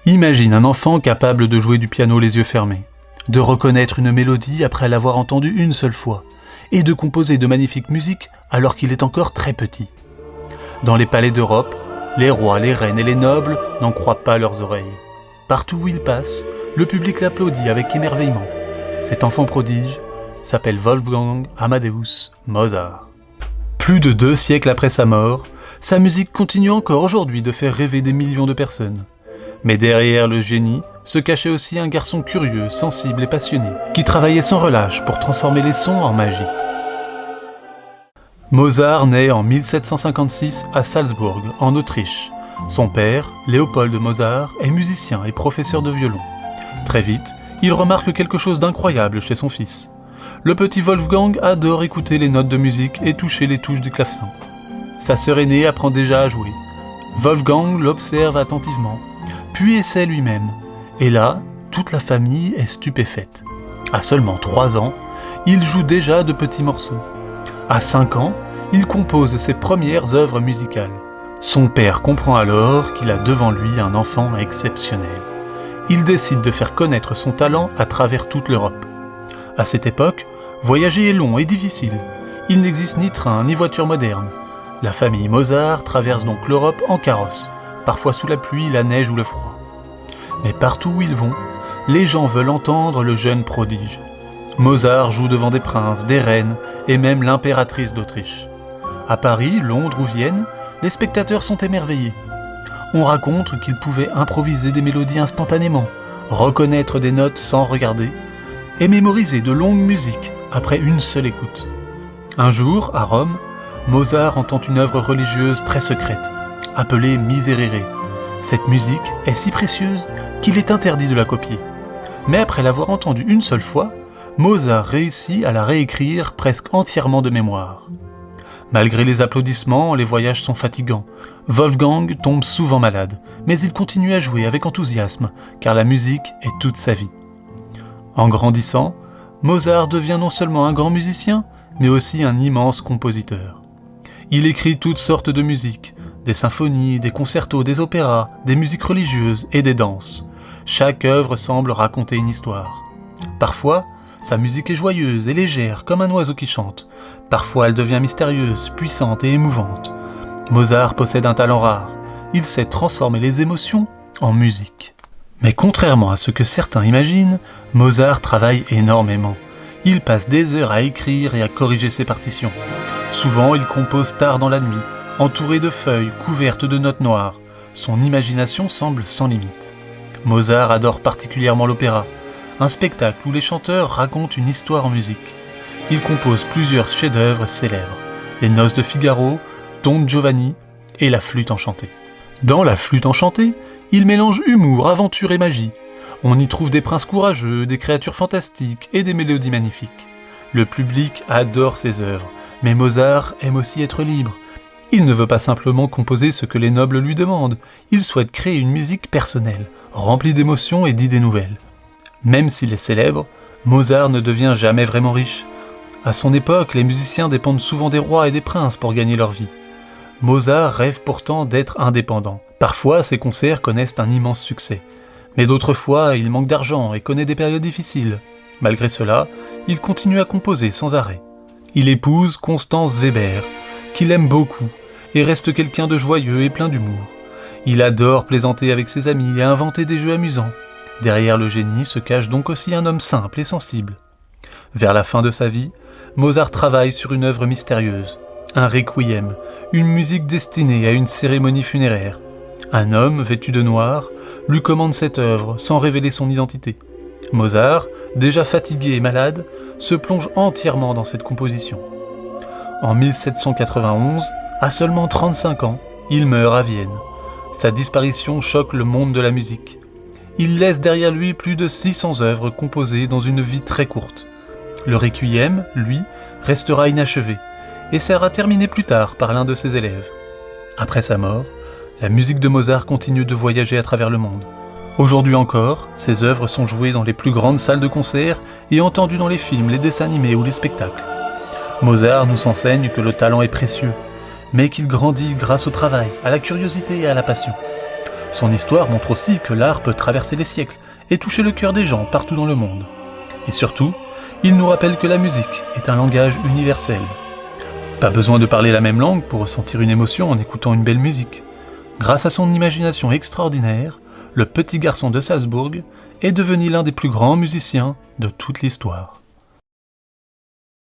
Imagine un enfant capable de jouer du piano les yeux fermés, de reconnaître une mélodie après l'avoir entendue une seule fois, et de composer de magnifiques musiques alors qu'il est encore très petit. Dans les palais d'Europe, les rois, les reines et les nobles n'en croient pas leurs oreilles. Partout où il passe, le public l'applaudit avec émerveillement. Cet enfant prodige s'appelle Wolfgang Amadeus Mozart. Plus de 2 siècles après sa mort, sa musique continue encore aujourd'hui de faire rêver des millions de personnes. Mais derrière le génie se cachait aussi un garçon curieux, sensible et passionné, qui travaillait sans relâche pour transformer les sons en magie. Mozart naît en 1756 à Salzbourg, en Autriche. Son père, Léopold Mozart, est musicien et professeur de violon. Très vite, il remarque quelque chose d'incroyable chez son fils. Le petit Wolfgang adore écouter les notes de musique et toucher les touches du clavecin. Sa sœur aînée apprend déjà à jouer. Wolfgang l'observe attentivement, puis essaie lui-même. Et là, toute la famille est stupéfaite. À seulement 3 ans, il joue déjà de petits morceaux. À 5 ans, il compose ses premières œuvres musicales. Son père comprend alors qu'il a devant lui un enfant exceptionnel. Il décide de faire connaître son talent à travers toute l'Europe. À cette époque, voyager est long et difficile. Il n'existe ni train ni voiture moderne. La famille Mozart traverse donc l'Europe en carrosse, parfois sous la pluie, la neige ou le froid. Mais partout où ils vont, les gens veulent entendre le jeune prodige. Mozart joue devant des princes, des reines et même l'impératrice d'Autriche. À Paris, Londres ou Vienne, les spectateurs sont émerveillés. On raconte qu'il pouvait improviser des mélodies instantanément, reconnaître des notes sans regarder, et mémoriser de longues musiques après une seule écoute. Un jour, à Rome, Mozart entend une œuvre religieuse très secrète, appelée Miserere. Cette musique est si précieuse qu'il est interdit de la copier. Mais après l'avoir entendue une seule fois, Mozart réussit à la réécrire presque entièrement de mémoire. Malgré les applaudissements, les voyages sont fatigants. Wolfgang tombe souvent malade, mais il continue à jouer avec enthousiasme, car la musique est toute sa vie. En grandissant, Mozart devient non seulement un grand musicien, mais aussi un immense compositeur. Il écrit toutes sortes de musiques, des symphonies, des concertos, des opéras, des musiques religieuses et des danses. Chaque œuvre semble raconter une histoire. Parfois, sa musique est joyeuse et légère comme un oiseau qui chante. Parfois, elle devient mystérieuse, puissante et émouvante. Mozart possède un talent rare. Il sait transformer les émotions en musique. Mais contrairement à ce que certains imaginent, Mozart travaille énormément. Il passe des heures à écrire et à corriger ses partitions. Souvent, il compose tard dans la nuit, entouré de feuilles couvertes de notes noires. Son imagination semble sans limite. Mozart adore particulièrement l'opéra, un spectacle où les chanteurs racontent une histoire en musique. Il compose plusieurs chefs-d'œuvre célèbres, les Noces de Figaro, Don Giovanni et la Flûte enchantée. Dans la Flûte enchantée, il mélange humour, aventure et magie. On y trouve des princes courageux, des créatures fantastiques et des mélodies magnifiques. Le public adore ses œuvres, mais Mozart aime aussi être libre. Il ne veut pas simplement composer ce que les nobles lui demandent, il souhaite créer une musique personnelle, remplie d'émotions et d'idées nouvelles. Même s'il est célèbre, Mozart ne devient jamais vraiment riche. À son époque, les musiciens dépendent souvent des rois et des princes pour gagner leur vie. Mozart rêve pourtant d'être indépendant. Parfois, ses concerts connaissent un immense succès. Mais d'autres fois, il manque d'argent et connaît des périodes difficiles. Malgré cela, il continue à composer sans arrêt. Il épouse Constance Weber, qu'il aime beaucoup, et reste quelqu'un de joyeux et plein d'humour. Il adore plaisanter avec ses amis et inventer des jeux amusants. Derrière le génie se cache donc aussi un homme simple et sensible. Vers la fin de sa vie, Mozart travaille sur une œuvre mystérieuse, un requiem, une musique destinée à une cérémonie funéraire. Un homme, vêtu de noir, lui commande cette œuvre sans révéler son identité. Mozart, déjà fatigué et malade, se plonge entièrement dans cette composition. En 1791, à seulement 35 ans, il meurt à Vienne. Sa disparition choque le monde de la musique. Il laisse derrière lui plus de 600 œuvres composées dans une vie très courte. Le requiem, lui, restera inachevé et sera terminé plus tard par l'un de ses élèves. Après sa mort, la musique de Mozart continue de voyager à travers le monde. Aujourd'hui encore, ses œuvres sont jouées dans les plus grandes salles de concert et entendues dans les films, les dessins animés ou les spectacles. Mozart nous enseigne que le talent est précieux, mais qu'il grandit grâce au travail, à la curiosité et à la passion. Son histoire montre aussi que l'art peut traverser les siècles et toucher le cœur des gens partout dans le monde. Et surtout, il nous rappelle que la musique est un langage universel. Pas besoin de parler la même langue pour ressentir une émotion en écoutant une belle musique. Grâce à son imagination extraordinaire, le petit garçon de Salzbourg est devenu l'un des plus grands musiciens de toute l'histoire.